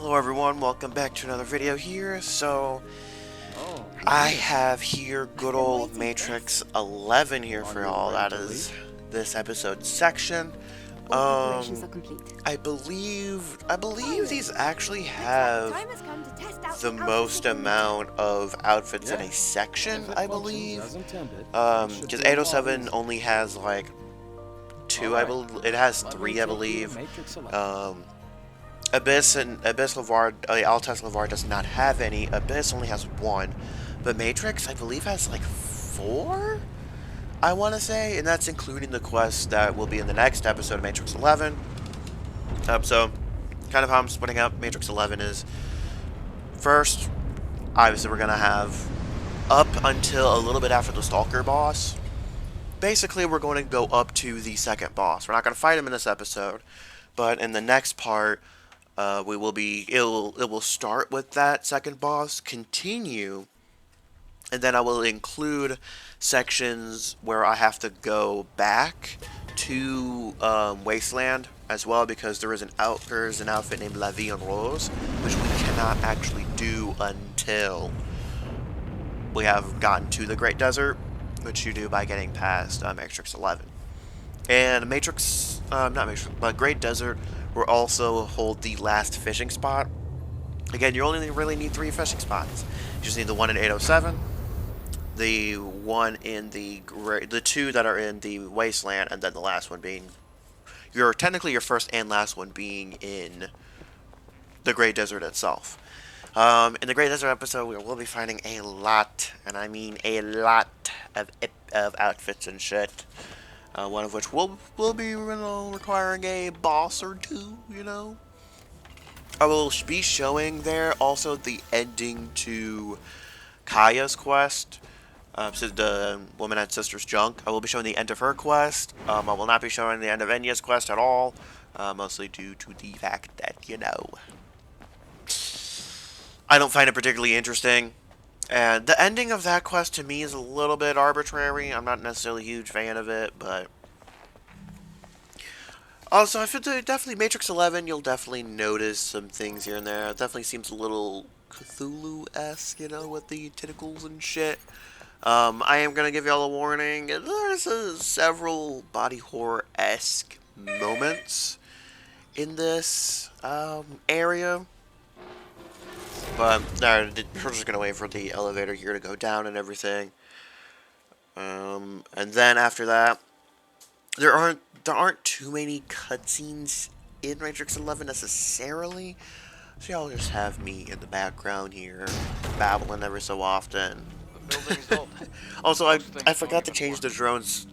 Hello everyone, welcome back to another video here. So, Oh, I have here good old Matrix 11 here for y'all. That is this episode section. All preparations are complete. I believe these actually have the most amount of outfits in a section, I believe. Because 807 only has like two, it has three, I believe. Abyss LeVar, Altesse LeVar does not have any. Abyss only has one. But Matrix, I believe, has like four? I want to say, and that's including the quest that will be in the next episode of Matrix 11. So, kind of how I'm splitting up Matrix 11 is, first, obviously we're going to have up until a little bit after the Stalker boss. Basically, we're going to go up to the second boss. We're not going to fight him in this episode, but in the next part, it will start with that second boss, continue, and then I will include sections where I have to go back to Wasteland as well, because there's an outfit named La Vie en Rose, which we cannot actually do until we have gotten to the Great Desert, which you do by getting past Matrix 11. And but Great Desert will also hold the last fishing spot. Again, you only really need 3 fishing spots. You just need the one in 807, the one in the 2 that are in the Wasteland, and then the last one being technically your first and last one being in the Great Desert itself. In the Great Desert episode, we will be finding a lot, and I mean a lot of outfits and shit. One of which will be requiring a boss or two, you know. I will be showing there also the ending to Kaya's quest. So the woman at Sister's Junk. I will be showing the end of her quest. I will not be showing the end of Enya's quest at all. Mostly due to the fact that, you know, I don't find it particularly interesting. And the ending of that quest to me is a little bit arbitrary. I'm not necessarily a huge fan of it, but also I feel definitely Matrix 11. You'll definitely notice some things here and there. It definitely seems a little Cthulhu-esque, you know, with the tentacles and shit. I am gonna give y'all a warning. There's several body horror-esque moments in this area. But we're just gonna wait for the elevator here to go down and everything. And then after that, there aren't too many cutscenes in Matrix 11 necessarily. So y'all just have me in the background here, babbling every so often. Also, I forgot to change the drone's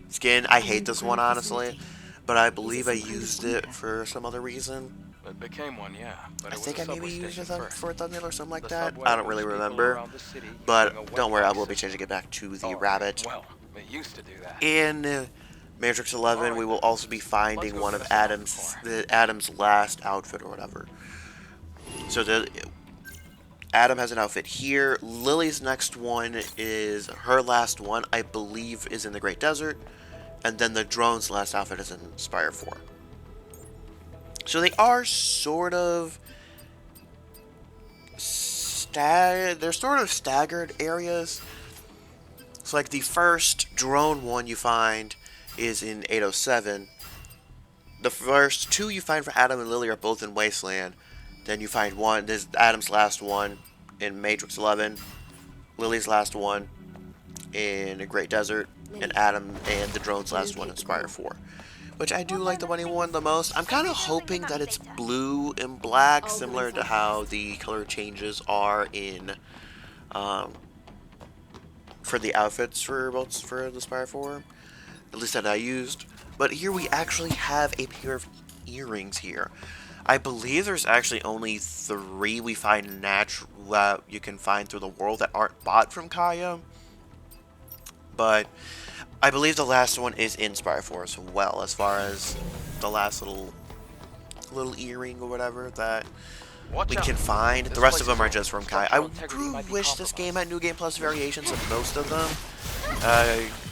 skin. I hate this one, honestly, but I believe I used it for some other reason. It became one, yeah. But I think I maybe used it for a thumbnail or something like The that. subway I don't really moves people remember. around the city using a But wet don't worry, I box will be system. changing it back to the Alright, rabbit. Well, it used to do that. In Matrix 11, we will also be finding one of Adam's last outfit or whatever. So Adam has an outfit here. Lily's next one is her last one, I believe, is in the Great Desert, and then the drone's last outfit is in Spire 4. So they are sort of staggered areas. So like the first drone one you find is in 807. The first 2 you find for Adam and Lily are both in Wasteland. Then you find one, this is Adam's last one in Matrix 11. Lily's last one in a Great Desert. And Adam and the drone's last one in Spire 4. Which I do like the one he won the most. I'm kind of hoping that it's blue and black, similar to how the color changes are in, for the outfits for the Spire 4. At least that I used. But here we actually have a pair of earrings here. I believe there's actually only 3 we find that you can find through the world that aren't bought from Kaya. But I believe the last one is in Spire 4 as well, as far as the last little earring or whatever that we can find. The rest of them are just from Kai. I do wish this game had New Game Plus variations of most of them.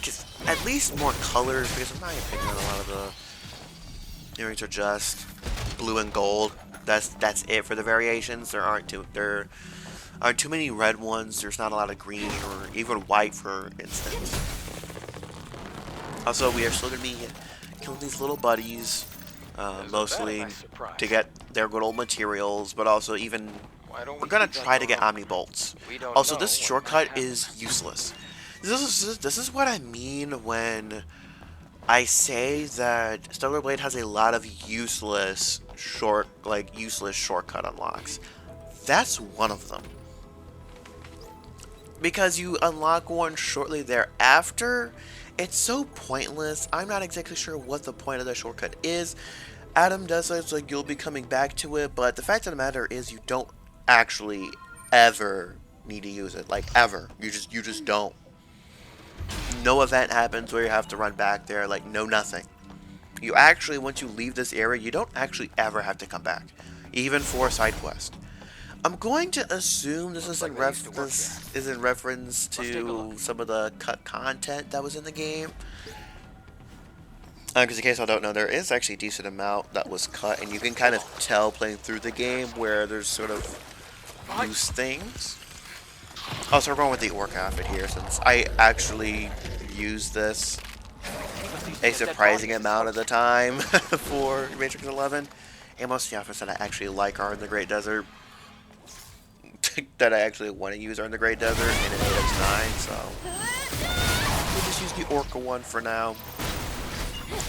Just at least more colors, because in my opinion, a lot of the earrings are just blue and gold. That's it for the variations. There aren't too many red ones. There's not a lot of green or even white, for instance. Also, we are still gonna be killing these little buddies, mostly to get their good old materials, but also even we're gonna try to get Omni Bolts. Also, this shortcut is useless. This is what I mean when I say that Stellar Blade has a lot of useless shortcut unlocks. That's one of them. Because you unlock one shortly thereafter, it's so pointless. I'm not exactly sure what the point of the shortcut is. Adam does say it's like you'll be coming back to it, but the fact of the matter is you don't actually ever need to use it. Like, ever. You just don't. No event happens where you have to run back there, like, no nothing. You actually, once you leave this area, you don't actually ever have to come back. Even for a side quest. I'm going to assume this is in reference to some of the cut content that was in the game. Because in case I don't know, there is actually a decent amount that was cut, and you can kind of tell playing through the game where there's sort of loose things. Also, we're going with the orc outfit here, since I actually use this a surprising amount of the time for Matrix 11. And most of the outfits that I actually like are in the Great Desert. That I actually want to use are in the Great Desert and in 8x9, so we'll just use the Orca one for now.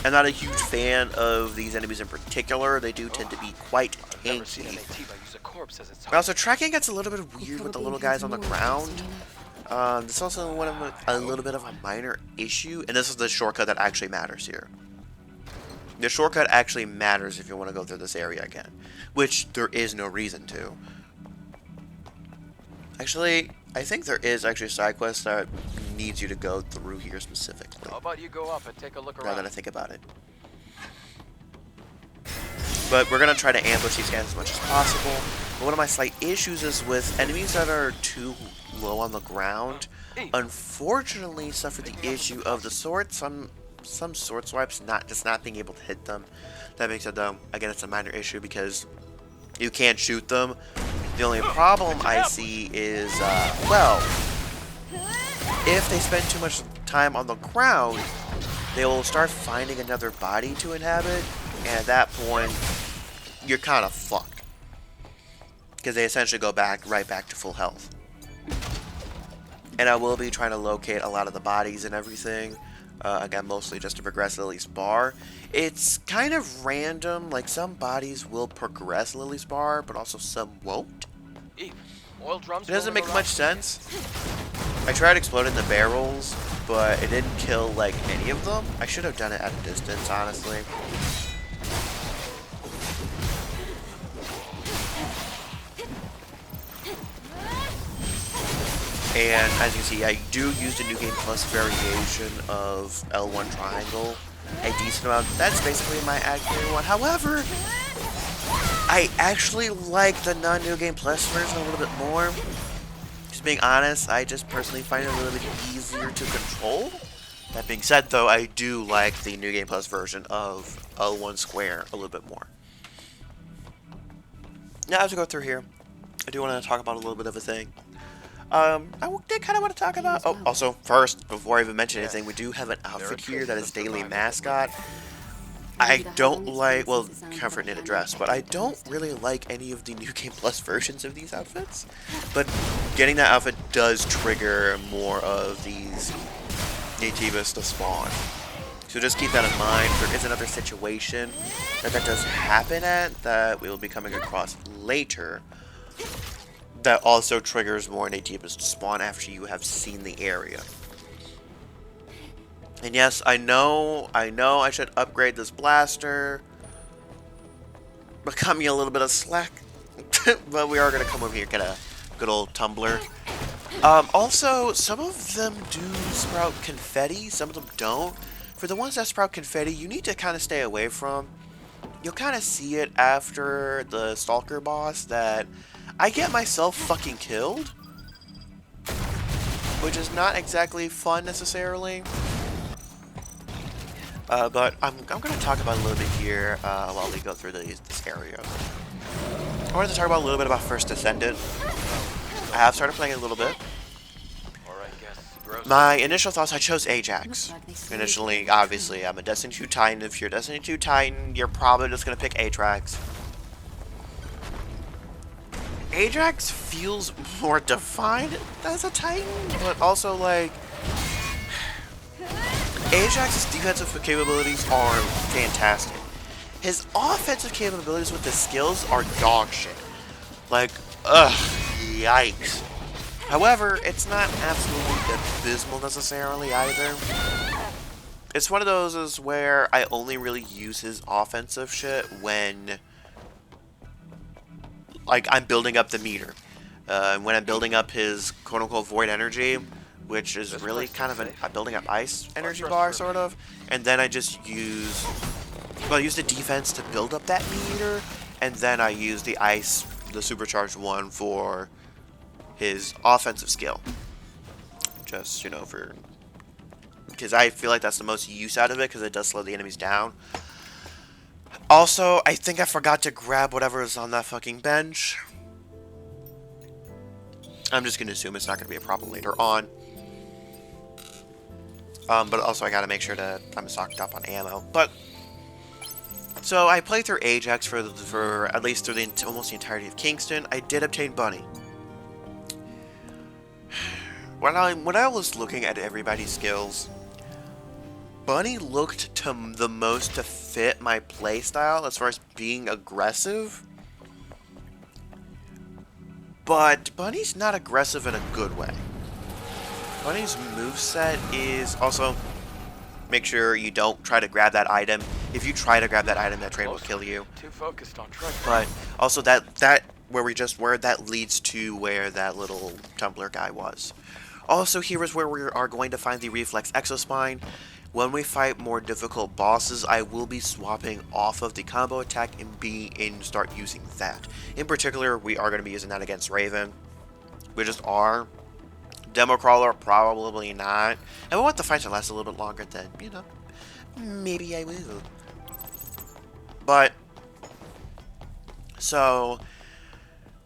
I'm not a huge fan of these enemies in particular. They do tend to be quite tanky. Also, tracking gets a little bit weird with the little guys on the ground. This is also a little bit of a minor issue, and this is the shortcut that actually matters here. The shortcut actually matters if you want to go through this area again, which there is no reason to. Actually, I think there is actually a side quest that needs you to go through here specifically. How about you go up and take a look around? Now that I think about it. But we're going to try to ambush these guys as much as possible. But one of my slight issues is with enemies that are too low on the ground, unfortunately suffer the issue of the sword. Some sword swipes not being able to hit them. That being said, though, again, it's a minor issue because you can't shoot them. The only problem I see is, well, if they spend too much time on the ground, they will start finding another body to inhabit, and at that point, you're kind of fucked. Because they essentially go right back to full health. And I will be trying to locate a lot of the bodies and everything. Again, mostly just to progress Lily's bar. It's kind of random, like some bodies will progress Lily's bar, but also some won't. It doesn't make much sense. I tried exploding the barrels, but it didn't kill, like, any of them. I should have done it at a distance, honestly. And as you can see, I do use the New Game Plus variation of L1 triangle a decent amount. That's basically my accurate one. However, I actually like the non-New Game Plus version a little bit more. Just being honest, I just personally find it a little bit easier to control. That being said, though, I do like the New Game Plus version of L1 Square a little bit more. Now, as we go through here, I do want to talk about a little bit of a thing. I did kind of want to talk about... Oh, also, first, before I even mention anything, we do have an outfit here that is Daily Mascot. I don't like... Well, Comfort Knit Dress, but I don't really like any of the New Game Plus versions of these outfits. But getting that outfit does trigger more of these Naytibas to spawn. So just keep that in mind. There is another situation that does happen at that we will be coming across later. That also triggers more Naytibas to spawn after you have seen the area. And yes, I know I should upgrade this blaster. But cut me a little bit of slack. But we are going to come over here and get a good old tumbler. Also, some of them do sprout confetti, some of them don't. For the ones that sprout confetti, you need to kind of stay away from. You'll kind of see it after the Stalker boss that I get myself fucking killed, which is not exactly fun necessarily. But I'm going to talk about it a little bit here while we go through this area. I wanted to talk about a little bit about First Descendant. I have started playing it a little bit. Or I guess gross. My initial thoughts, I chose Ajax. Looks like they slowly Initially, came obviously, I'm a Destiny 2 Titan. If you're Destiny 2 Titan, you're probably just going to pick Ajax. Ajax feels more defined as a Titan, but also, like, Ajax's defensive capabilities are fantastic. His offensive capabilities with the skills are dog shit. Like, ugh, yikes. However, it's not absolutely abysmal necessarily either. It's one of those is where I only really use his offensive shit when, like, I'm building up the meter. When I'm building up his quote-unquote void energy, which is really kind of a building up ice energy bar, sort of. And then I just use, well, I use the defense to build up that meter, and then I use the ice, the supercharged one, for his offensive skill. Just, you know, for, because I feel like that's the most use out of it, because it does slow the enemies down. Also, I think I forgot to grab whatever is on that fucking bench. I'm just going to assume it's not going to be a problem later on. But also I gotta make sure that I'm stocked up on ammo. But so I played through Ajax for at least through almost the entirety of Kingston. I did obtain Bunny. When I was looking at everybody's skills, Bunny looked the most to fit my playstyle as far as being aggressive. But Bunny's not aggressive in a good way. Bunny's moveset is also, make sure you don't try to grab that item. If you try to grab that item, that train will kill you. Too focused on treasure. But also that where we just were, that leads to where that little tumbler guy was. Also, here is where we are going to find the Reflex Exospine. When we fight more difficult bosses, I will be swapping off of the combo attack and start using that. In particular, we are going to be using that against Raven. We just are. Demo Crawler, probably not. And we want the fight to last a little bit longer than, you know, maybe I will. But, so,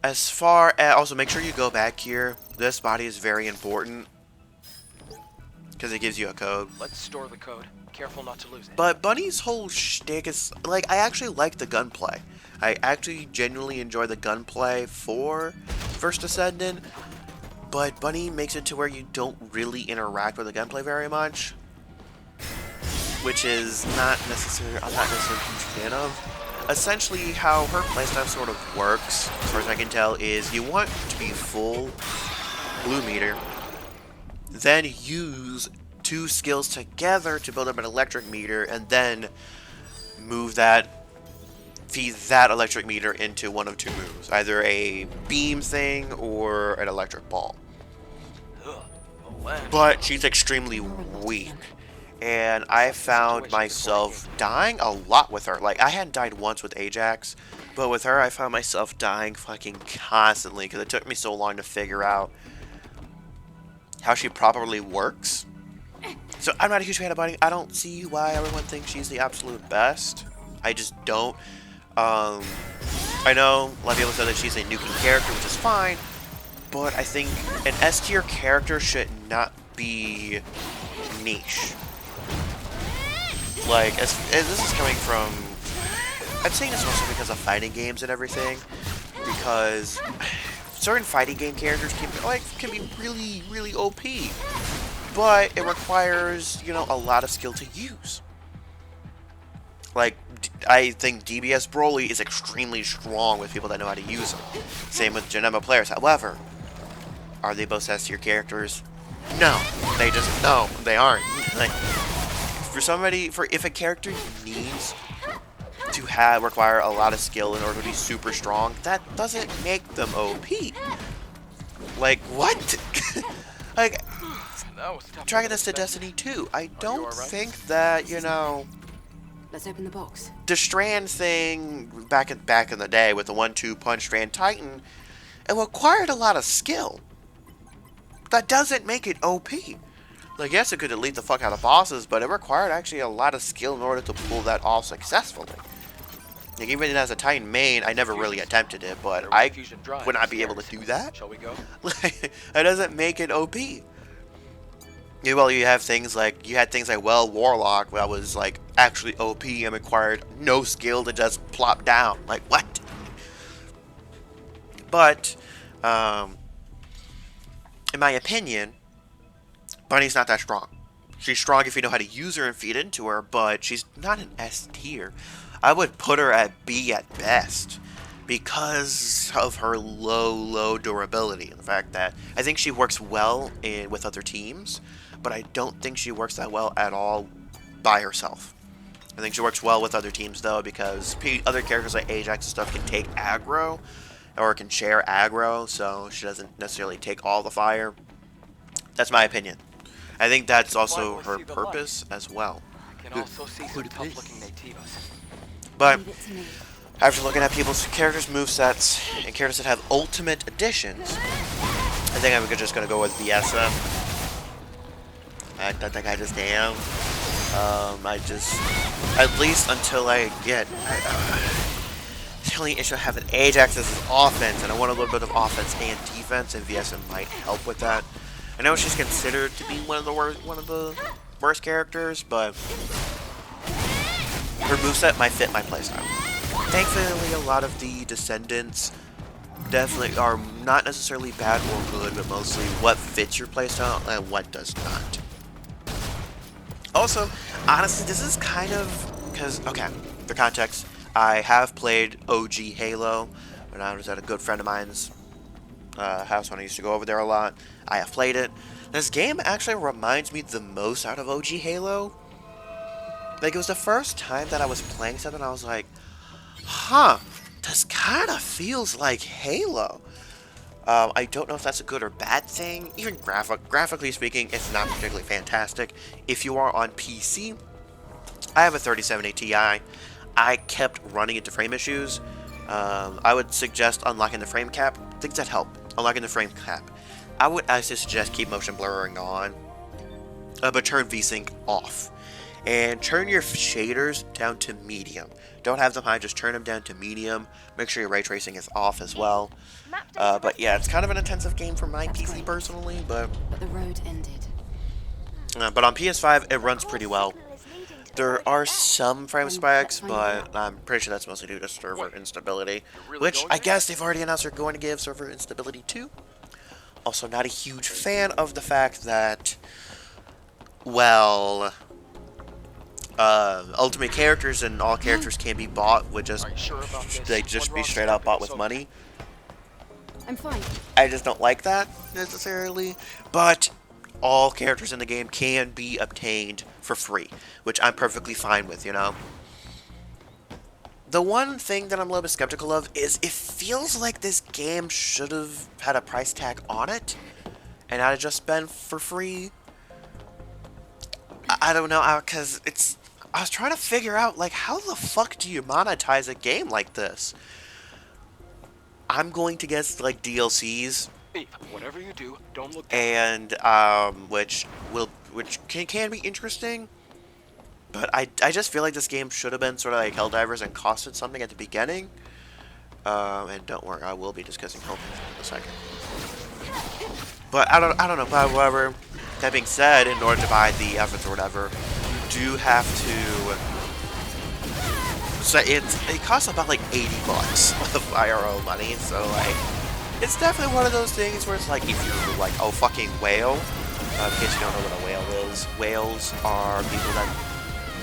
as far as, also make sure you go back here. This body is very important, because it gives you a code. Let's store the code. Careful not to lose it. But Bunny's whole shtick is, like, I actually like the gunplay. I actually genuinely enjoy the gunplay for First Descendant. But Bunny makes it to where you don't really interact with the gunplay very much, which is I'm not necessarily a huge fan of. Essentially, how her playstyle sort of works, as far as I can tell, is you want to be full blue meter, then use two skills together to build up an electric meter, and then feed that electric meter into one of two moves, either a beam thing or an electric ball. But she's extremely weak, and I found myself dying a lot with her. Like, I hadn't died once with Ajax, but with her I found myself dying fucking constantly, because it took me so long to figure out how she properly works. So I'm not a huge fan of Bunny. I don't see why everyone thinks she's the absolute best. I just don't. I know a lot of people said that she's a nuking character, which is fine, but I think an S tier character should not be niche. Like, as this is coming from, I'm saying this mostly because of fighting games and everything, because certain fighting game characters can be really, really OP, but it requires, you know, a lot of skill to use. Like, I think DBS Broly is extremely strong with people that know how to use him. Same with Janemba players. However, are they both S tier characters? No, they aren't. Like, if a character needs to require a lot of skill in order to be super strong, that doesn't make them OP. Like, what? Like, trying this to Destiny 2, I don't think that, you know, Let's open the box. the Strand thing back in the day with the 1-2 punch Strand Titan, it required a lot of skill. That doesn't make it OP. Like, yes, it could elite the fuck out of bosses, but it required actually a lot of skill in order to pull that off successfully. Like, even as a Titan main, I never really attempted it, but There was I fusion drive would not be able to upstairs. do that. Shall we go? Like, that doesn't make it OP. Yeah, well, you have things like, well, Warlock, that was, like, actually OP and required no skill to just plop down. Like, what? But, in my opinion, Bunny's not that strong. She's strong if you know how to use her and feed into her, but she's not an S tier. I would put her at B at best because of her low durability. The fact that I think she works well with other teams, but I don't think she works that well at all by herself. I think she works well with other teams, though, because other characters like Ajax and stuff can take aggro, or can share aggro, so she doesn't necessarily take all the fire. That's my opinion. I think that's also her purpose as well. I can also see some tough-looking nativas. But Leave it to me. after looking at people's characters' movesets and characters that have ultimate additions, I think I'm just gonna go with Viessa. I think I just am. At least until I get. The only issue I have with Ajax is his offense, and I want a little bit of offense and defense, and Viessa might help with that. I know she's considered to be one of the worst characters, but her moveset might fit my playstyle. Thankfully, a lot of the Descendants definitely are not necessarily bad or good, but mostly what fits your playstyle and what does not. Also, honestly, this is kind of because, okay, for context, I have played OG Halo when I was at a good friend of mine's house when I used to go over there a lot. I have played it. This game actually reminds me the most out of OG Halo. Like, it was the first time that I was playing something, I was like, huh, this kind of feels like Halo. I don't know if that's a good or bad thing. Even graphically speaking, it's not particularly fantastic. If you are on PC, I have a 3070 Ti. I kept running into frame issues. I would suggest unlocking the frame cap. Things that help. Unlocking the frame cap. I would actually suggest keep motion blurring on, but turn VSync off. And turn your shaders down to medium. Don't have them high, just turn them down to medium. Make sure your ray tracing is off as well. But yeah, it's kind of an intensive game for my PC personally, but The road ended. but on PS5 it runs pretty well. There are some frame spikes, but I'm pretty sure that's mostly due to server instability, which I guess they've already announced they're going to give server instability too. Also, not a huge fan of the fact that, well, ultimate characters and all characters can be bought with just, Are you sure about this? they just One be wrong straight up step bought and with it's money. I'm fine. I just don't like that necessarily, but all characters in the game can be obtained for free, which I'm perfectly fine with, you know. The one thing that I'm a little bit skeptical of is it feels like this game should have had a price tag on it and not have just been for free. I don't know, because I was trying to figure out, like, how the fuck do you monetize a game like this? I'm going to guess, like, DLCs, Eve, whatever you do, don't look down. and which can be interesting, but I just feel like this game should have been sort of like Helldivers and costed something at the beginning. And don't worry, I will be discussing Helldivers in a second. But I don't know. But however, that being said, in order to buy the efforts or whatever, you do have to. So it costs about like $80 of IRL money. So like, it's definitely one of those things where it's like, if you're like, oh, fucking whale. In case you don't know what a whale is, whales are people that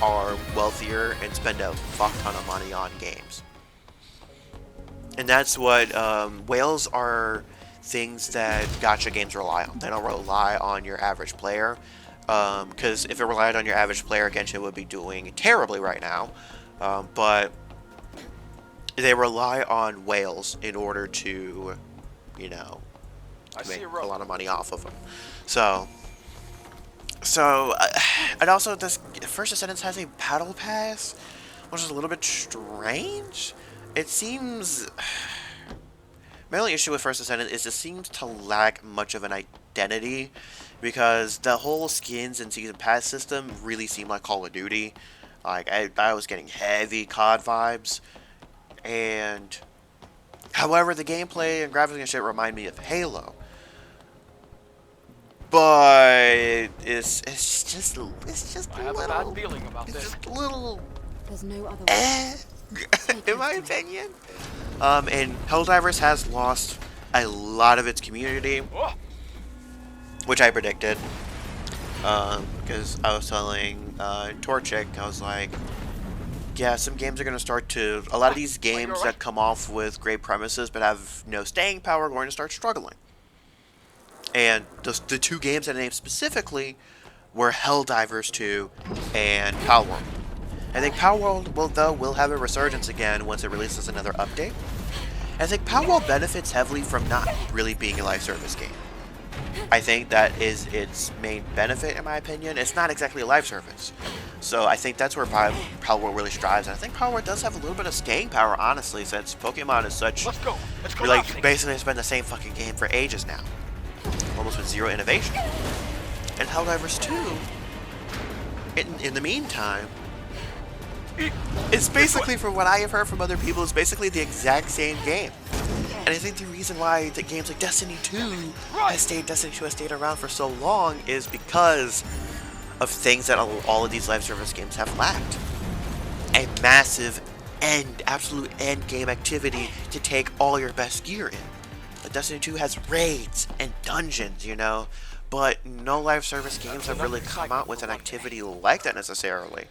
are wealthier and spend a fuck ton of money on games. And that's what whales are, things that gacha games rely on. They don't rely on your average player, because if it relied on your average player, Genshin would be doing terribly right now. But they rely on whales in order to, you know, make a lot of money off of them. So, and also this First Descendants has a battle pass, which is a little bit strange. It seems. My only issue with First Descendant is it seems to lack much of an identity, because the whole skins and season pass system really seemed like Call of Duty. Like, I was getting heavy COD vibes, And however, the gameplay and graphics and shit remind me of Halo. But it's just I a have a little, bad feeling about it's this. just a little There's no other way. in my opinion. And Helldivers has lost a lot of its community, Oh, which I predicted. Because I was telling Torchic, I was like, yeah, some games are going to start to, a lot of these games that come off with great premises but have no staying power are going to start struggling. And the two games that I named specifically were Helldivers 2 and Palworld. I think Palworld will have a resurgence again once it releases another update. I think Palworld benefits heavily from not really being a live service game. I think that is its main benefit, in my opinion. It's not exactly a live service. So I think that's where Palworld really strives. And I think Palworld does have a little bit of staying power, honestly, since Pokemon is such... let's go. Let's go. Like, basically it's been the same fucking game for ages now. Almost with zero innovation. And Helldivers 2, in the meantime, it's basically, from what I have heard from other people, it's basically the exact same game. And I think the reason why the games like Destiny 2 has stayed around for so long is because of things that all of these live service games have lacked. A massive absolute end game activity to take all your best gear in. Like Destiny 2 has raids and dungeons, you know, but no live service games have really come out with an activity like that necessarily.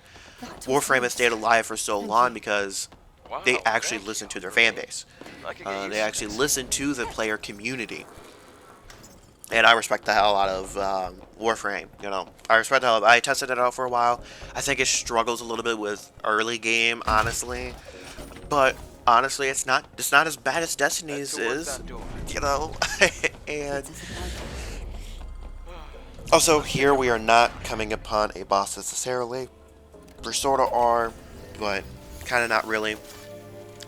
Warframe has stayed alive for so long because they actually listen to their fan base. They actually listen to the player community. And I respect the hell out of Warframe, you know. I respect the hell. I tested it out for a while. I think it struggles a little bit with early game, honestly. But honestly, it's not as bad as Destiny's is, you know. And also here we are not coming upon a boss necessarily. We sort of are, but kind of not really.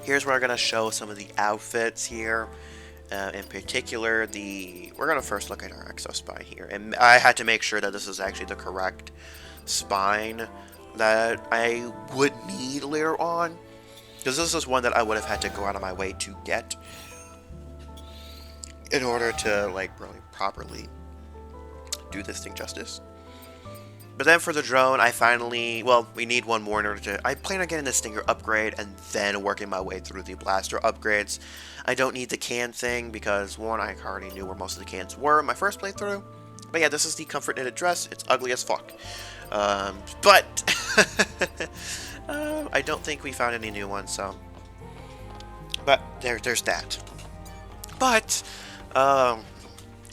Here's where I'm going to show some of the outfits here. In particular, we're going to first look at our Exo Spine here. And I had to make sure that this is actually the correct spine that I would need later on. Because this is one that I would have had to go out of my way to get in order to, like, really properly do this thing justice. But then for the drone, I finally, well, we need one more in order to, I plan on getting the Stinger upgrade and then working my way through the Blaster upgrades. I don't need the can thing because, one, I already knew where most of the cans were in my first playthrough. But yeah, this is the Comfort Knitted dress. It's ugly as fuck. But I don't think we found any new ones, so. But there's that. But,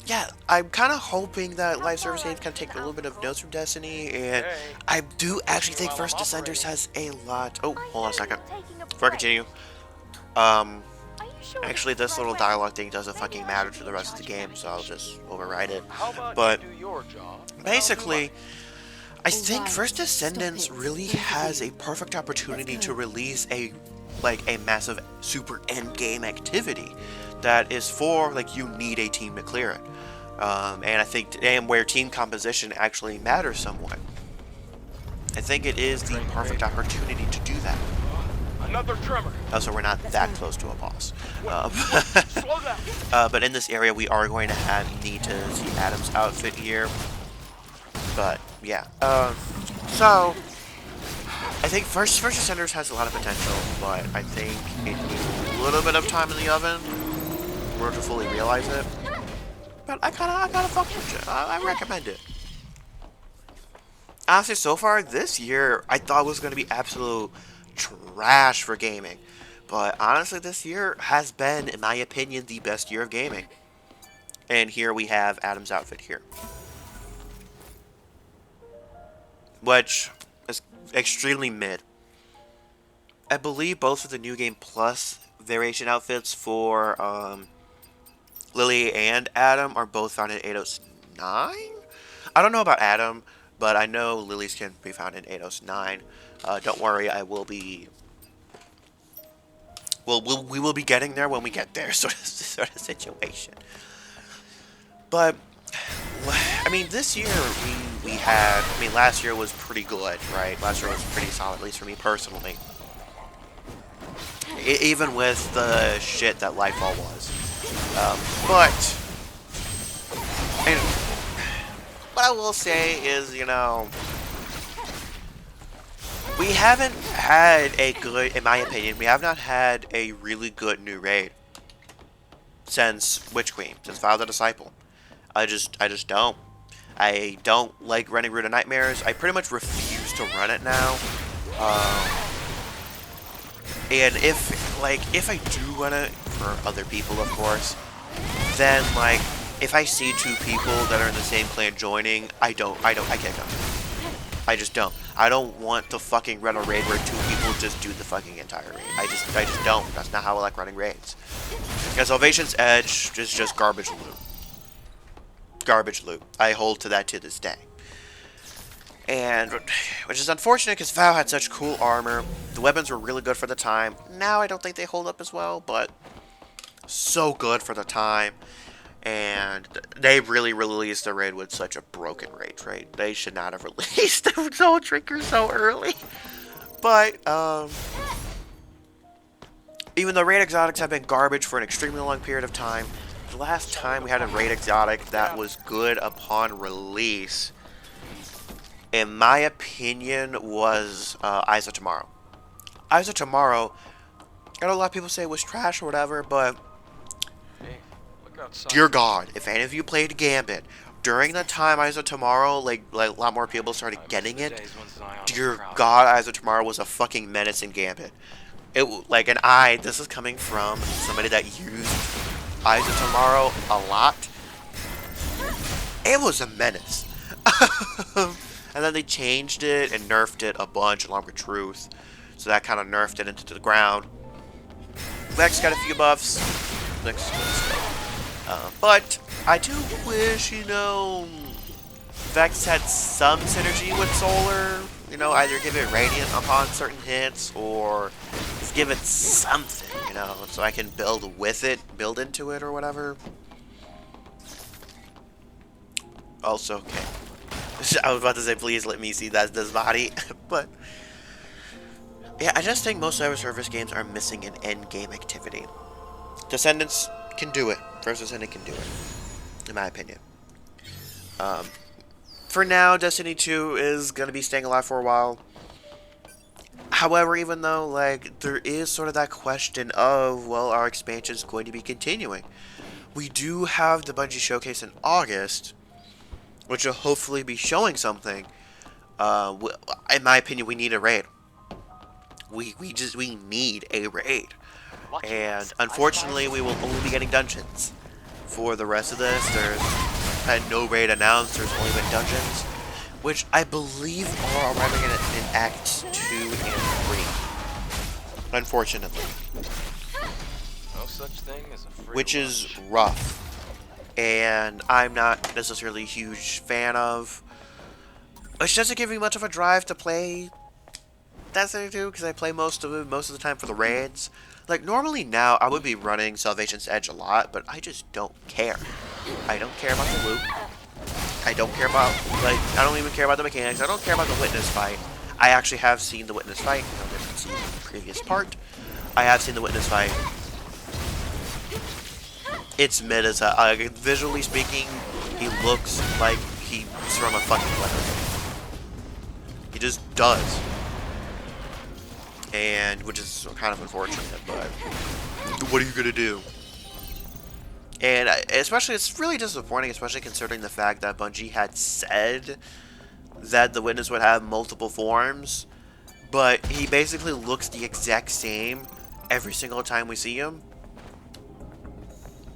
yeah, I'm kind of hoping that live service games can take a little bit of notes from Destiny, and I do actually think First Descenders has a lot. Oh, hold on a second. Before I continue, actually this little dialogue thing doesn't fucking matter to the rest of the game, so I'll just override it. But basically, I think First Descendants really has a perfect opportunity to release a massive super end game activity that is for, like, you need a team to clear it. And I think, and where team composition actually matters somewhat. I think it is the perfect opportunity to do that. Another tremor. Also, we're not that close to a boss. But in this area, we are going to need to see Adam's outfit here. But, yeah. So, I think First Descenders has a lot of potential, but I think it needs a little bit of time in the oven in order to fully realize it. But I kinda fuck with it. I recommend it. Honestly, so far this year, I thought was gonna be absolute trash for gaming. But honestly, this year has been, in my opinion, the best year of gaming. And here we have Adam's outfit here, which is extremely mid. I believe both of the New Game Plus variation outfits for Lily and Adam are both found in 809? I don't know about Adam, but I know Lily's can be found in 809. Don't worry, I will be... Well, we will be getting there when we get there, sort of situation. But, I mean, this year we had... I mean, last year was pretty good, right? Last year was pretty solid, at least for me personally. even with the shit that Lightfall was. But and what I will say is, you know, we haven't had a good, in my opinion, we have not had a really good new raid since Witch Queen, since Vow the Disciple. I just don't. I don't like running Root of Nightmares. I pretty much refuse to run it now. And if I do run it for other people, of course, then like if I see two people that are in the same clan joining, I can't go. I just don't. I don't want to fucking run a raid where two people just do the fucking entire raid. I just don't. That's not how I like running raids. Yeah, Salvation's Edge is just garbage loot. Garbage loot. I hold to that to this day. And, which is unfortunate because Vow had such cool armor. The weapons were really good for the time. Now I don't think they hold up as well, but so good for the time. And they really released the raid with such a broken raid trait. They should not have released the Soul Drinker so early. But, even though raid exotics have been garbage for an extremely long period of time, the last time we had a raid exotic that was good upon release, in my opinion, was Eyes of Tomorrow. Eyes of Tomorrow, I know a lot of people say it was trash or whatever, but dear God, if any of you played Gambit, during the time Eyes of Tomorrow, like a lot more people started getting it, dear God, Eyes of Tomorrow was a fucking menace in Gambit. This is coming from somebody that used Eyes of Tomorrow a lot. It was a menace. And then they changed it and nerfed it a bunch along with Truth. So that kind of nerfed it into the ground. Vex got a few buffs. Vex but I do wish, you know, Vex had some synergy with Solar. You know, either give it Radiant upon certain hits or just give it something, you know, so I can build with it, build into it or whatever. Also, okay. I was about to say, please let me see this body, but yeah, I just think most service games are missing an end game activity. Descendants can do it. First Descendant can do it, in my opinion. For now, Destiny 2 is going to be staying alive for a while. However, even though, like, there is sort of that question of, well, our expansion is going to be continuing. We do have the Bungie Showcase in August, which will hopefully be showing something. In my opinion, we need a raid. We need a raid. And unfortunately, we will only be getting dungeons. For the rest of this, there's had no raid announced, there's only been dungeons, which I believe are arriving in Acts 2 and 3. Unfortunately. No such thing as a free which is rough. And I'm not necessarily a huge fan of. Which doesn't give me much of a drive to play Destiny 2, because I play most of the time for the raids. Like, normally now, I would be running Salvation's Edge a lot, but I just don't care. I don't care about the loot. I don't care about, like, I don't even care about the mechanics. I don't care about the Witness fight. I actually have seen the Witness fight. You know, didn't see the previous part. I have seen the Witness fight. It's mid as a, visually speaking, he looks like he's from a fucking letter. He just does. And, which is kind of unfortunate, but what are you gonna do? And especially, it's really disappointing, especially considering the fact that Bungie had said that the Witness would have multiple forms, but he basically looks the exact same every single time we see him.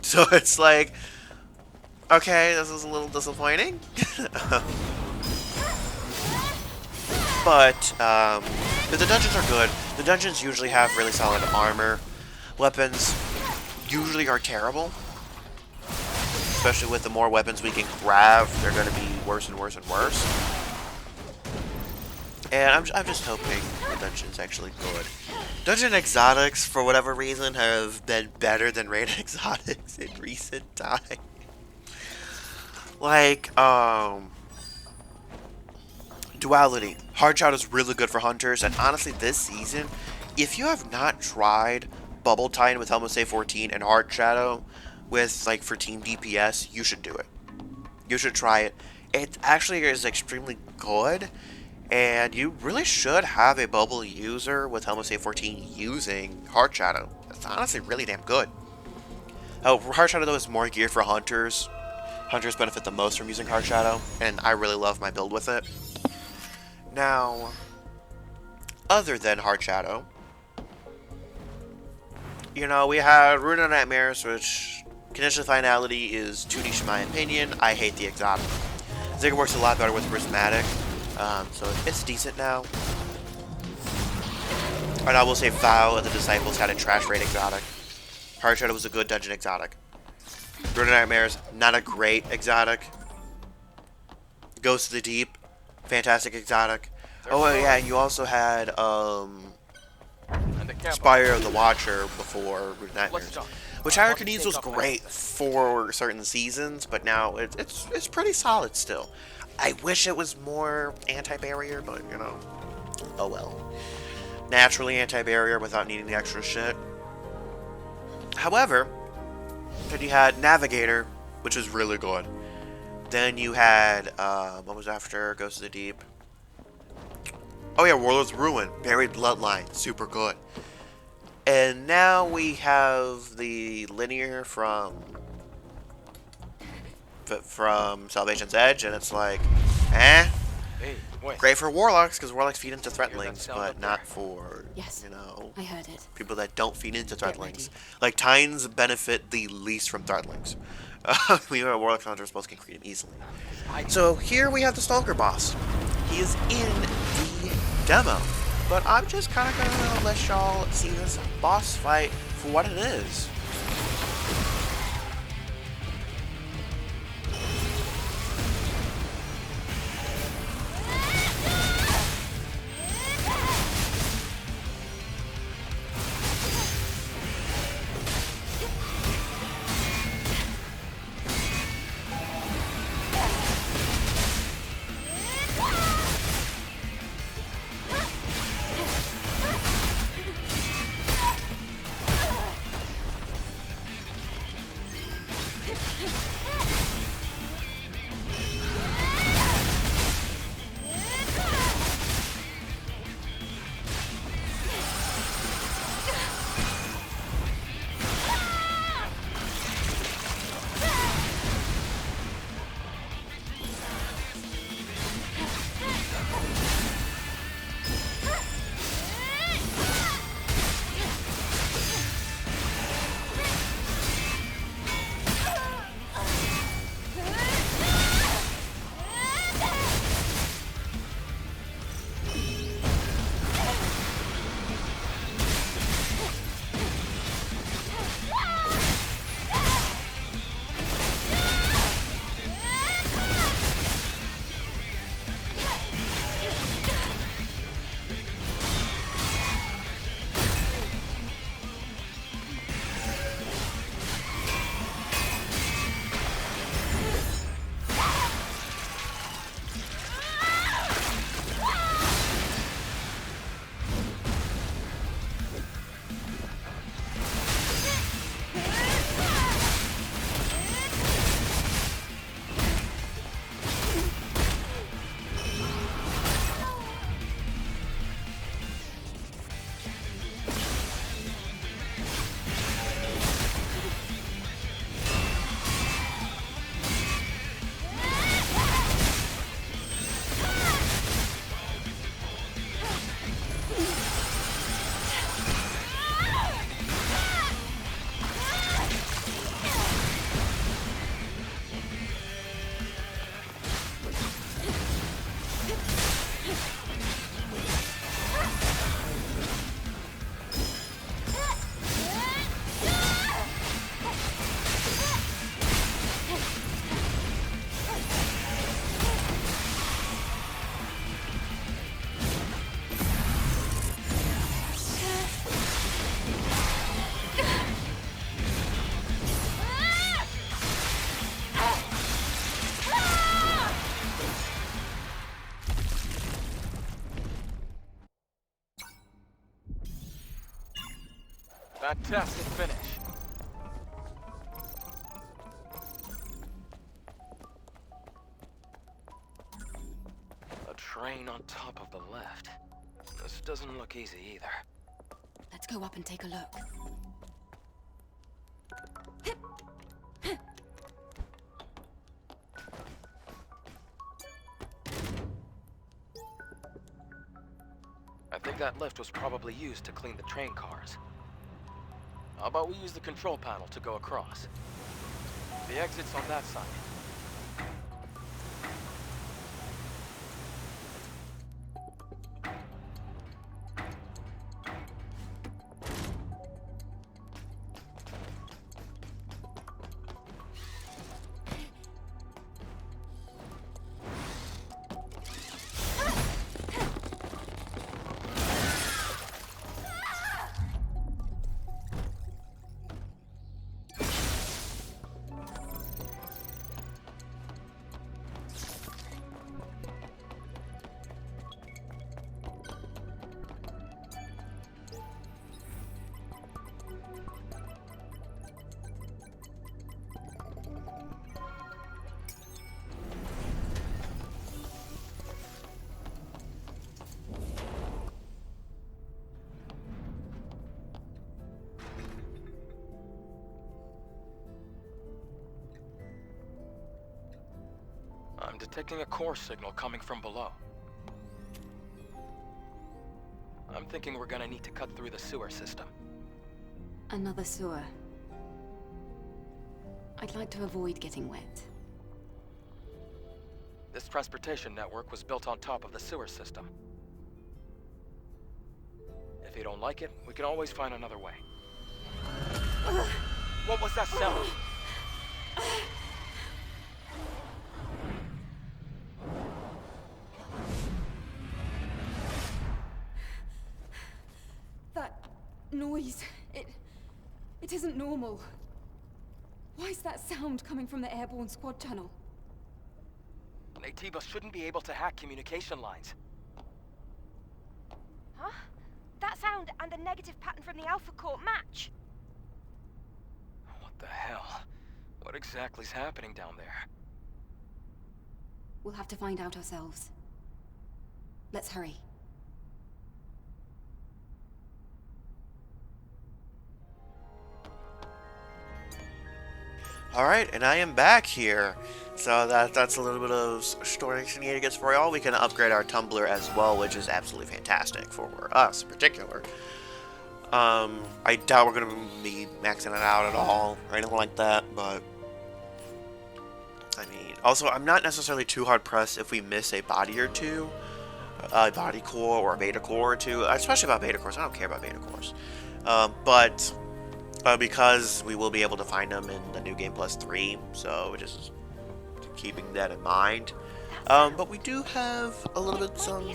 So it's like, okay, this is a little disappointing. But, the dungeons are good. The dungeons usually have really solid armor. Weapons usually are terrible. Especially with the more weapons we can grab, they're going to be worse and worse and worse. And I'm just hoping the dungeon's actually good. Dungeon exotics, for whatever reason, have been better than raid exotics in recent time. Like, Duality. Hardshot is really good for hunters, and honestly, this season, if you have not tried Bubble Titan with Helmet Save 14 and Heart Shadow with like for team DPS, you should do it. You should try it. It actually is extremely good, and you really should have a bubble user with Helmet Save 14 using Heart Shadow. That's honestly really damn good. Heart Shadow though is more geared for hunters. Hunters benefit the most from using Heart Shadow, and I really love my build with it. Now, other than Heart Shadow, you know, we had Rune of Nightmares, which Condition Finality is too niche in my opinion. I hate the exotic. I think it works a lot better with Prismatic, so it's decent now. And I will say Vow of the Disciples had a trash rate exotic. Heart Shadow was a good dungeon exotic. Rune of Nightmares, not a great exotic. Ghost of the Deep, fantastic exotic. Oh yeah, and you also had Spire of the Watcher before Rune of Nightmares, which Hyrcanese was great for certain seasons, but now it's pretty solid still. I wish it was more anti-barrier, but you know, oh well. Naturally anti-barrier without needing the extra shit. However, then you had Navigator, which was really good. Then you had, what was after Ghost of the Deep? Oh yeah, Warlord's Ruin, Buried Bloodline, super good. And now we have the linear from Salvation's Edge, and it's like, Hey, wait. great for Warlocks, because Warlocks feed into Threatlings, but not for, Yes, you know, I heard it. people that don't feed into Get Threatlings. ready. Like, Tines benefit the least from Threatlings. We are Warlock Hunters, both can create them easily. So here we have the Stalker boss. He is in the demo, but I'm just kind of gonna let y'all see this boss fight for what it is. Fantastic finish. A train on top of the left. This doesn't look easy either. Let's go up and take a look. I think that lift was probably used to clean the train cars. How about we use the control panel to go across? The exit's on that side. I'm detecting a core signal coming from below. I'm thinking we're gonna need to cut through the sewer system. Another sewer. I'd like to avoid getting wet. This transportation network was built on top of the sewer system. If you don't like it, we can always find another way. What was that sound? That noise, it isn't normal. Why is that sound coming from the airborne squad channel? Naytiba shouldn't be able to hack communication lines. Huh? That sound and the negative pattern from the Alpha Core match. What the hell? What exactly is happening down there? We'll have to find out ourselves. Let's hurry. Alright, and I am back here. So that's a little bit of story shenanigans for y'all. We can upgrade our tumbler as well, which is absolutely fantastic for us in particular. I doubt we're going to be maxing it out at all, or anything like that, but... I mean, also, I'm not necessarily too hard-pressed if we miss a body or two. A body core or a beta core or two, especially about beta cores. I don't care about beta cores. But... because we will be able to find them in the New Game Plus 3, so just keeping that in mind. But we do have a little bit some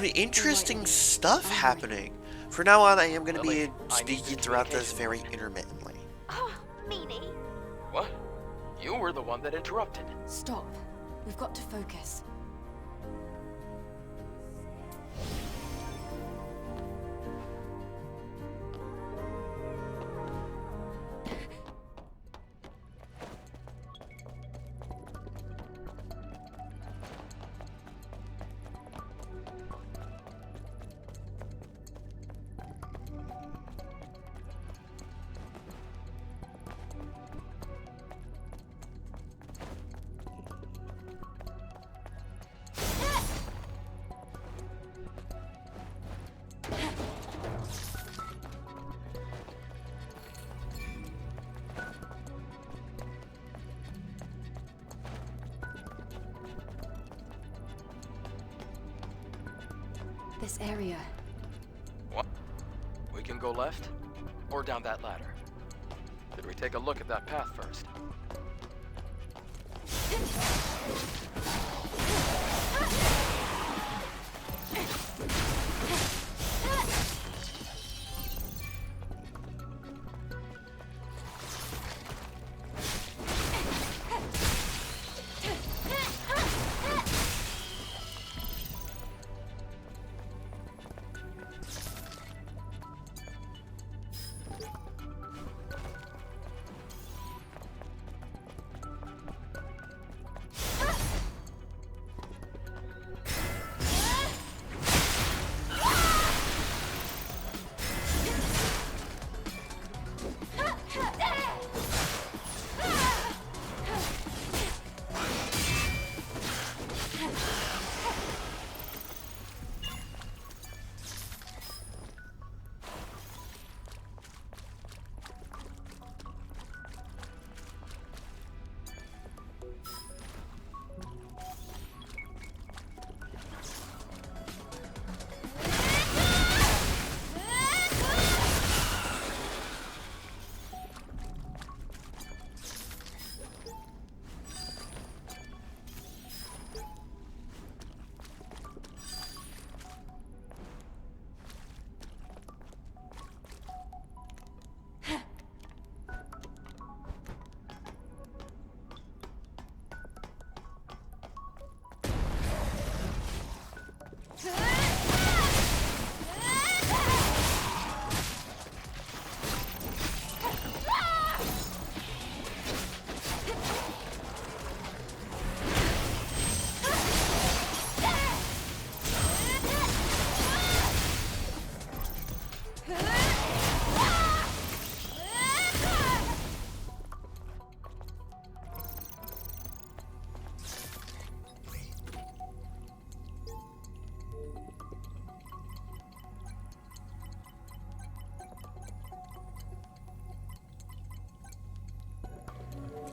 interesting stuff happening. For now on, I am going to be speaking throughout this very intermittently. Oh, Meanie. What? You were the one that interrupted. Stop. We've got to focus. This area. What? We can go left? Or down that ladder? Did we take a look at that path first?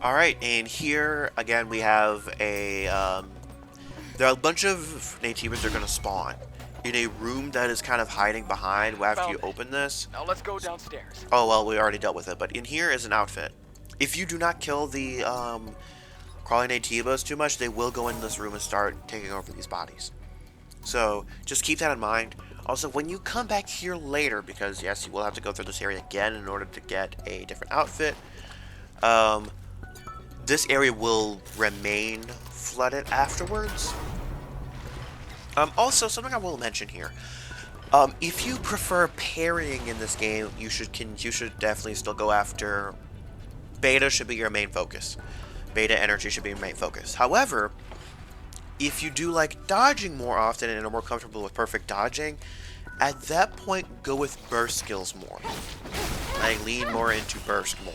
Alright, and here, again, we have a, there are a bunch of Naytibas that are going to spawn in a room that is kind of hiding behind after Found you it. open this. Now let's go downstairs. Oh, well, we already dealt with it, but in here is an outfit. If you do not kill the, crawling Naytibas too much, they will go into this room and start taking over these bodies. So, just keep that in mind. Also, when you come back here later, because yes, you will have to go through this area again in order to get a different outfit, this area will remain flooded afterwards. Also, something I will mention here. If you prefer parrying in this game, you should definitely still go after Beta. Should be your main focus. Beta energy should be your main focus. However, if you do like dodging more often and are more comfortable with perfect dodging, at that point go with burst skills more. Like lean more into burst more.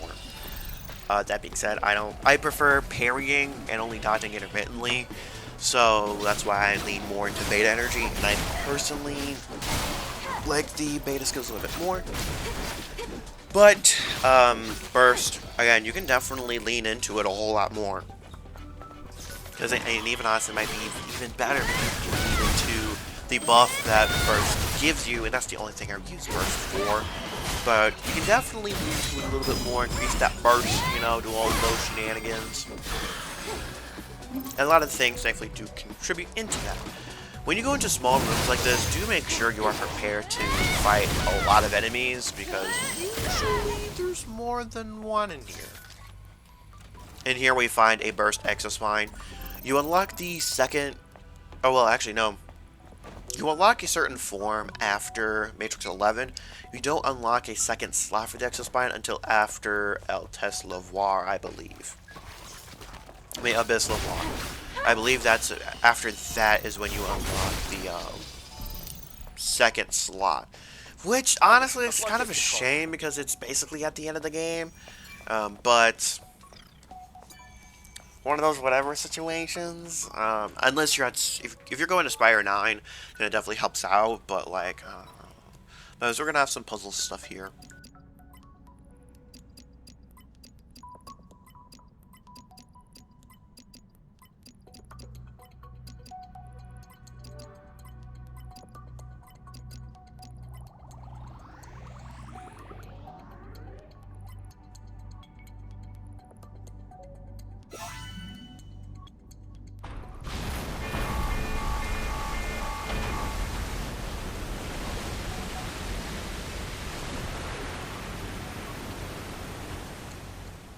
That being said, I prefer parrying and only dodging intermittently, so that's why I lean more into beta energy, and I personally like the beta skills a little bit more. But, burst, again, you can definitely lean into it a whole lot more. Because, and even honestly, it might be even better if you lean into the buff that burst gives you, and that's the only thing I use burst for. But you can definitely lean to it a little bit more, increase that burst, you know, do all those shenanigans. And a lot of things, thankfully, do contribute into that. When you go into small rooms like this, do make sure you are prepared to fight a lot of enemies, because usually there's more than one in here. In here we find a burst exospine. You unlock the second... Oh, well, actually, no. You unlock a certain form after Matrix 11. You don't unlock a second slot for the exospine until after Altesse Lavoir, I believe. I mean, Abyss Lavoir. I believe that's after that is when you unlock the second slot. Which, honestly, is kind of a shame because it's basically at the end of the game. But one of those whatever situations. Unless you're at, if you're going to Spire 9, then it definitely helps out. But like, but we're gonna have some puzzle stuff here.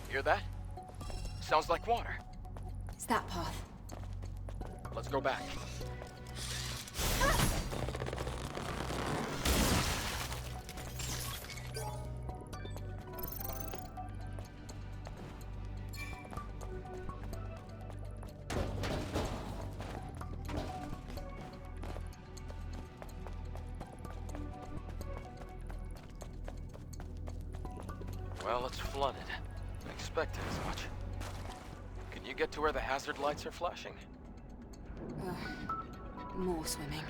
Hear that? Sounds like water. It's that path. Let's go back. Well, it's flooded. I expected as much. Can you get to where the hazard lights are flashing? More swimming.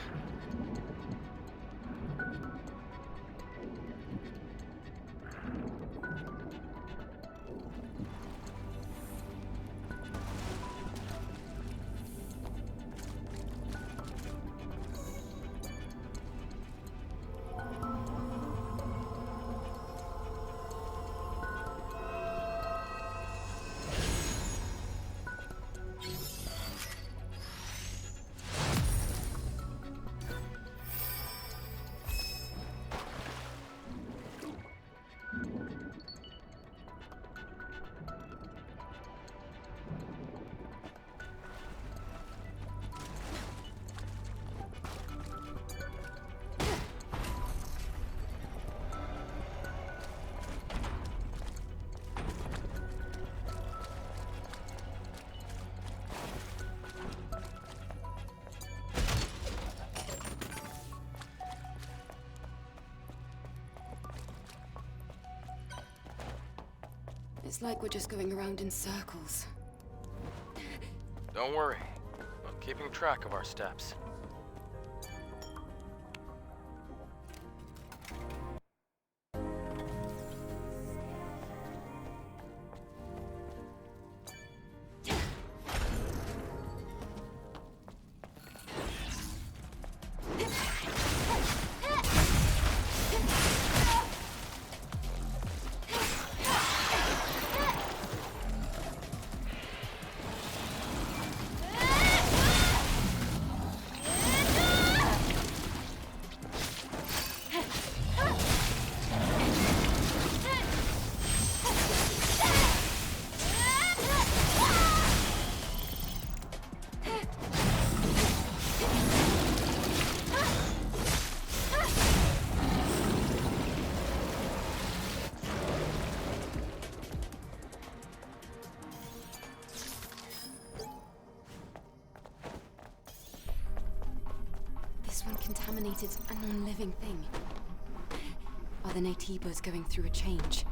It's like we're just going around in circles. Don't worry. I'm keeping track of our steps. contaminated a non-living thing. Are the Naytibas going through a change?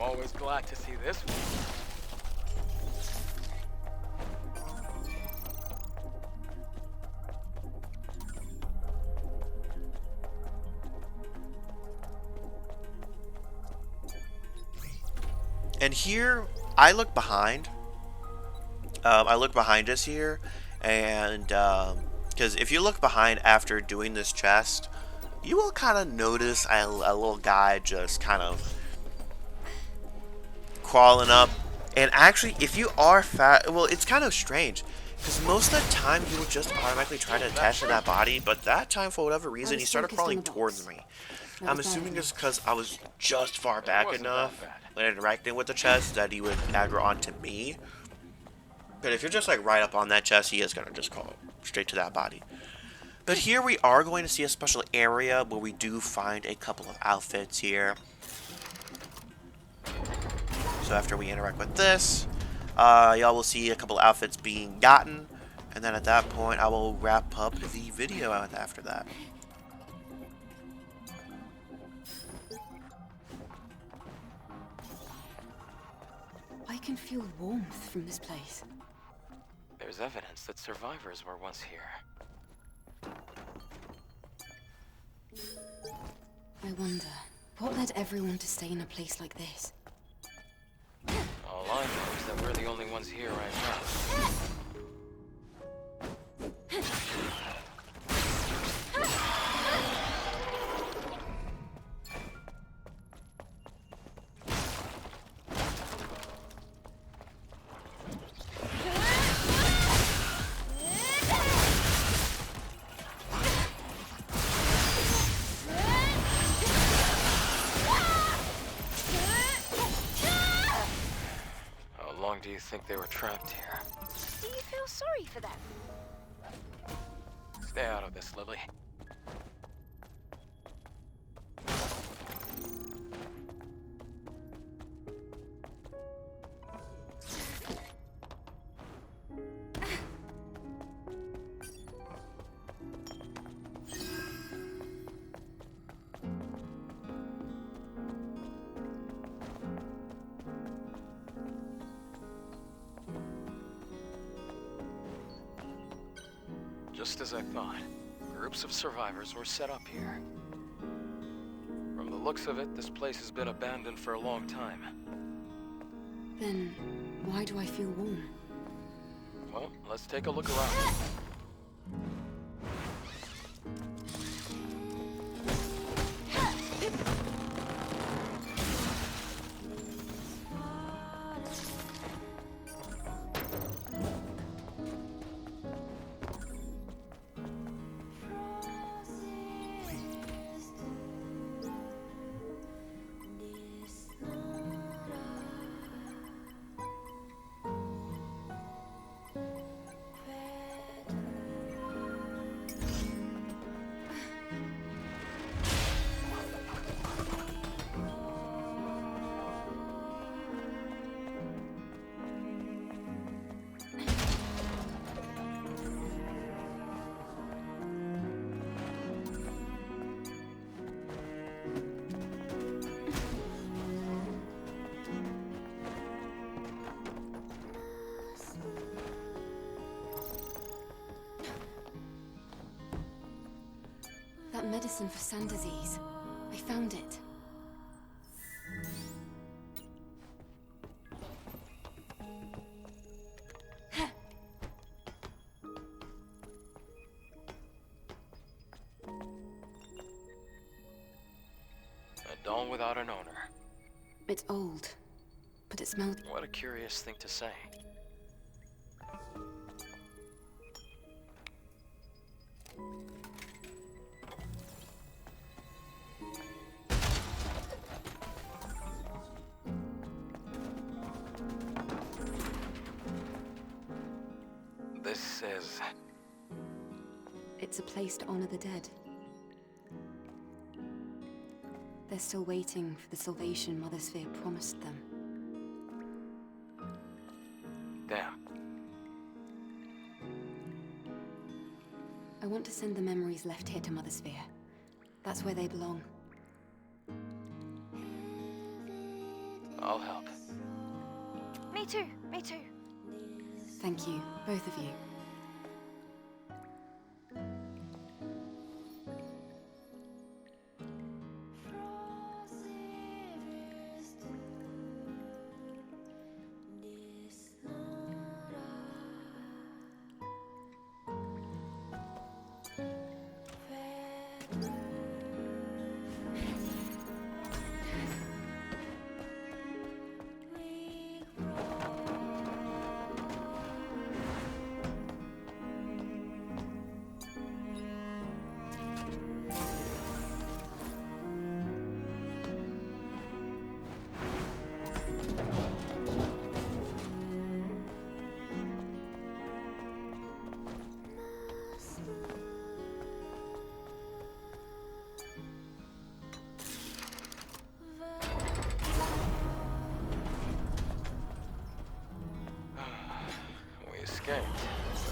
Always glad to see this one. And here, I look behind. I look behind us here, and because if you look behind after doing this chest, you will kind of notice a little guy just kind of crawling up. And actually, if you are fat, well, it's kind of strange, because most of the time you will just automatically try to attach to that body, but that time, for whatever reason, he started crawling towards me. I'm assuming it's because I was just far back enough when interacting with the chest that he would aggro onto me. But if you're just like right up on that chest, he is going to just crawl straight to that body. But here we are going to see a special area where we do find a couple of outfits here. So after we interact with this, y'all will see a couple of outfits being gotten. And then at that point, I will wrap up the video after that. I can feel warmth from this place. There's evidence that survivors were once here. I wonder, what led everyone to stay in a place like this? All I know is that we're the only ones here right now. How long do you think they were trapped here? Do you feel sorry for them? Stay out of this, Lily. Just as I thought. Groups of survivors were set up here. From the looks of it, this place has been abandoned for a long time. Then, why do I feel warm? Well, let's take a look around. That medicine for sun disease. I found it. A doll without an owner. It's old, but it smells... What a curious thing to say. This says... It's a place to honor the dead. They're still waiting for the salvation Mother Sphere promised them. Damn. I want to send the memories left here to Mother Sphere. That's where they belong. I'll help. Me too, me too. Thank you, both of you.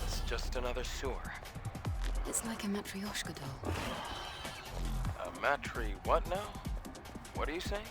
It's just another sewer. It's like a Matryoshka doll. A matri what now? What are you saying?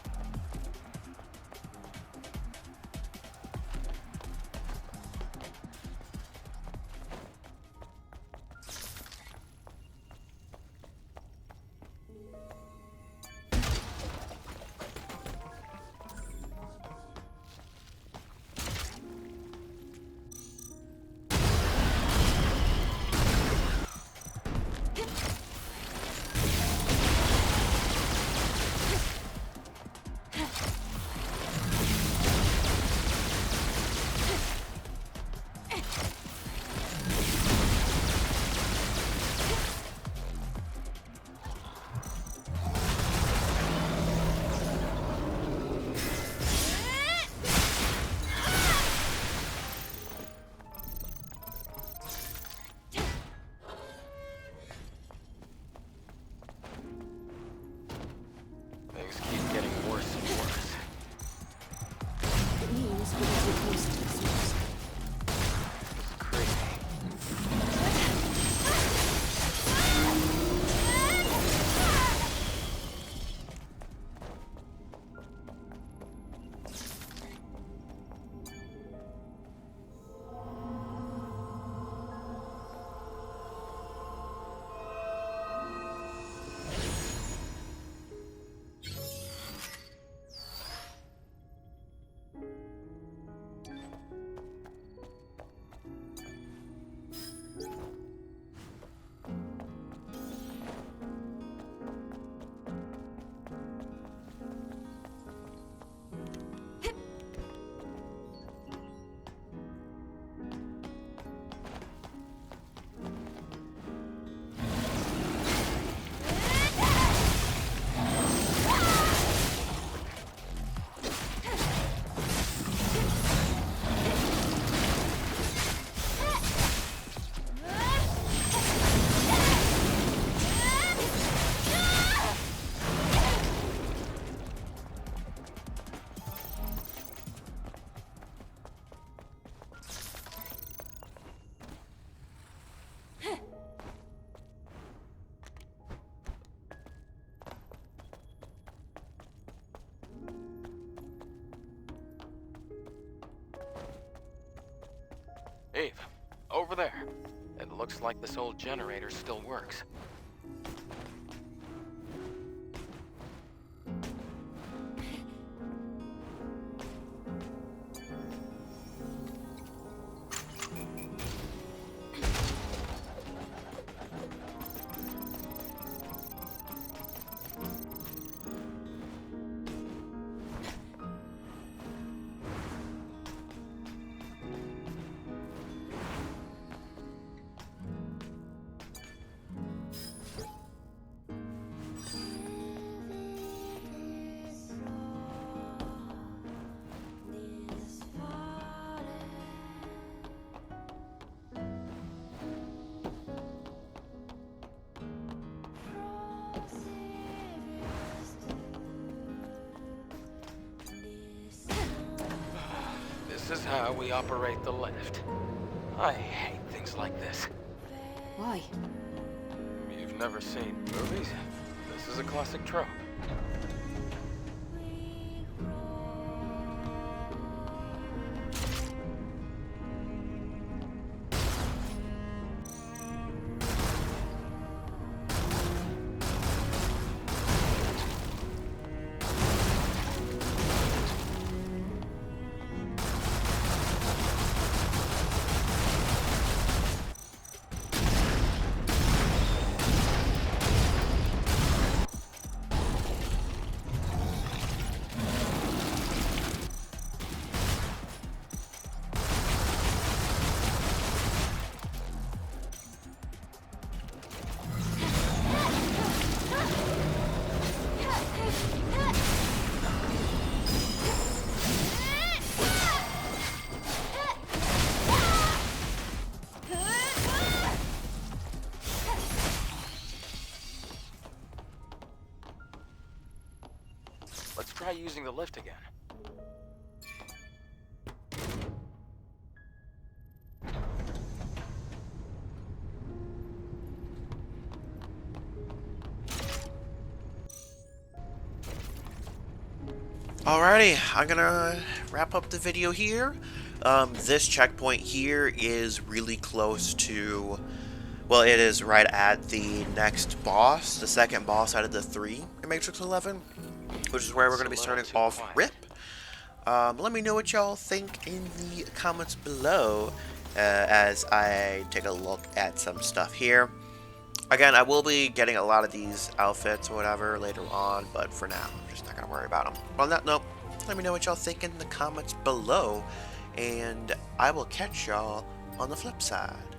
Eve, over there. It looks like this old generator still works. This is how we operate the lift. I hate things like this. Why? You've never seen movies? This is a classic trope. Let's try using the lift again. Alrighty, I'm gonna wrap up the video here. This checkpoint here is really close to, well, it is right at the next boss, the second boss out of the 3 in Matrix 11, which is where we're gonna be starting off RIP. Let me know what y'all think in the comments below as I take a look at some stuff here. Again, I will be getting a lot of these outfits or whatever later on, but for now, I'm just not going to worry about them. On that note, let me know what y'all think in the comments below, and I will catch y'all on the flip side.